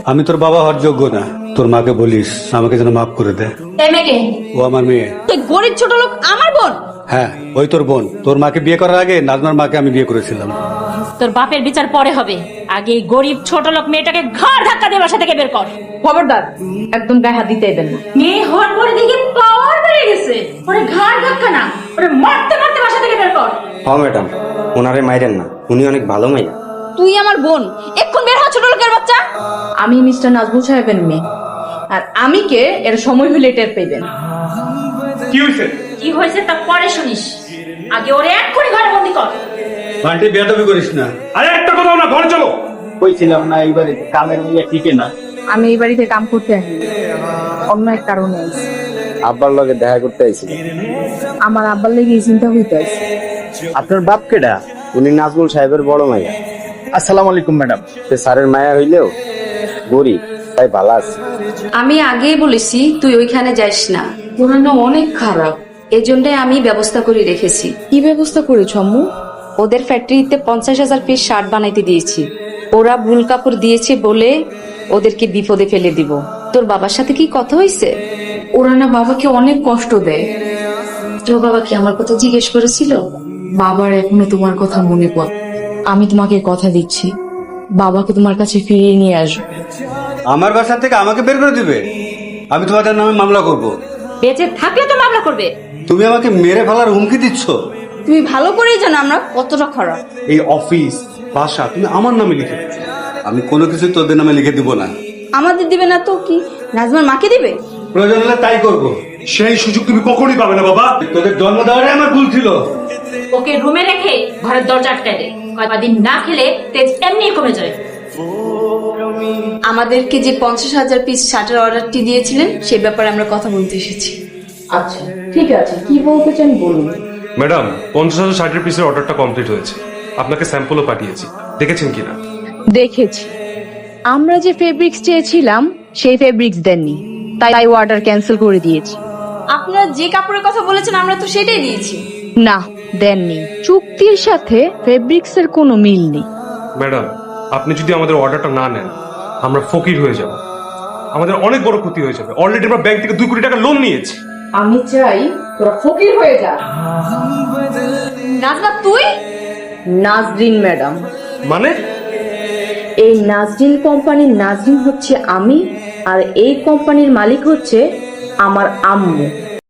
আমি তোর বাবা হওয়ার যোগ্য না, তোর মাকে বলিস আমাকে যেন মাফ করে দে। ও আমার মেয়ে। গরিব ছোট লোক আমার বোন? হ্যাঁ, ওই তোর বোন। তোর মাকে বিয়ে করার আগে নাজমার মাকে আমি বিয়ে করেছিলাম। তোর বাপের বিচার পরে হবে, আগে এই গরিব ছোট লোক মেয়েটাকে ঘাড় ধাক্কা দিয়ে বাসা থেকে বের কর। খবরদার, একদম গায়ে হাত দিতে দেবেন না। মেয়ে হওয়ার পরে দেখি পাওয়ার বেড়ে গেছে, ওরে ঘাড় ধাক্কা না, ওরে মারতে মারতে বাসা থেকে বের কর। হ্যাঁ ম্যাডাম, ওনারে মাইরেন না, উনি অনেক ভালো মাইয়া। তুই আমার বোন, এক্ষুন বের হ ছোট লোকের বাচ্চা। আমি মিস্টার নাজমুল সাহেবের মেয়ে, আর আমি কে এর সময় হলে টের পেবেন। কি হয়েছে তা পরে শুনিস, আগে ওরে এক্ষুনি ঘরে বন্দি কর। বান্টি বেয়াদবি করিস না। আরে একটা কথা না, ঘরে চলো। কইছিলাম না এইবারে কামের মেয়ে টিকে না। আমি এই বাড়িতে কাম করতে আসি, অন্য এক কারণে আইছি। আব্বার লগে দেখা করতে আইছিল। আমার আব্বার লেগে এই চিন্তা হইতে আছে। আপনার বাপ কেডা? উনি নাজমুল সাহেবের বড় মাইয়া। আসসালামু আলাইকুম ম্যাডাম। স্যারের মায়া হইলেও গরিব, তাই ভালো আছে। আমি আগেই বলেছি তুই ওইখানে যাস না, পুরানো অনেক খারাপ, এজন্যই আমি ব্যবস্থা করে রেখেছি। কি ব্যবস্থা করেছ আম্মু? ওদের ফ্যাক্টরিতে 50,000 পিস শার্ট বানাইতে দিয়েছি, ওরা ভুল কাপড় দিয়েছে বলে ওদেরকে বিপদে ফেলে দিব। তোর বাবার সাথে কি কথা হয়েছে? ওরা না বাবাকে অনেক কষ্ট দেয়। তোর বাবা কি আমার কথা জিজ্ঞেস করেছিল? বাবার এখনো তোমার কথা মনে পড়ে। আমি তোমাকে কথা দিচ্ছি, বাবাকে তোমার কাছে ফিরিয়ে নিয়ে আসবো। আমার বাসা থেকে আমাকে বের করে দিবে? আমি তোমাদের নামে মামলা করব। বেঁচে থাকলে তো মামলা করবে। তুমি আমাকে মেরে ফেলার হুমকি দিচ্ছ? তুমি ভালো করেই জানো আমরা কতটা খারাপ। এই অফিস বাসা তুমি আমার নামে লিখে দিচ্ছ। আমি কোনো কিছু তোদের নামে লিখে দিব না। আমাদের দিবে না তো কি, নাজমার মাকে দিবে? প্রয়োজন হলে তাই করব। সেই সুযোগ তুমি কখনোই পাবে না বাবা। তোদের জন্ম দেওয়াটাই আমার ভুল ছিল। ওকে রুমে রেখে ঘরের দরজা আটকায় দে, কয়েকদিন না খেলে তেজ এমনি কমে যায়। আমাদেরকে যে 50,000 পিস শার্টের অর্ডারটি দিয়েছিলেন সে ব্যাপারে আমরা কথা বলতে এসেছি। আচ্ছা ঠিক আছে, কি বলতে চান বলুন। ম্যাডাম, 50,000 শার্টের পিসের অর্ডারটা কমপ্লিট হয়েছে, আপনাকে স্যাম্পলও পাঠিয়েছি, দেখেছেন কিনা? দেখেছি, আমরা যে ফেব্রিক্স চেয়েছিলাম সেই ফেব্রিক্স দেননি, তাই অর্ডার ক্যান্সেল করে দিয়েছি। আপনারা যে কাপড়ের কথা বলেছেন আমরা তো সেটাই দিয়েছি। না, দেননি। চুক্তির সাথে ফেব্রিক্স এর কোনো মিল নেই। ম্যাডাম, আপনি যদি আমাদের অর্ডারটা না নেন আমরা ফকির হয়ে যাব, আমাদের অনেক বড় ক্ষতি হয়ে যাবে। অলরেডি আমরা ব্যাংক থেকে 2 কোটি টাকা লোন নিয়েছি। আমি চাই তোরা ফকির হয়ে যা। নাজমা তুই? নাজরিন ম্যাডাম, মানে? এই নাজরিন কোম্পানির নাজরিন হচ্ছে আমি, আর এই কোম্পানির মালিক হচ্ছে আমার আম্মু।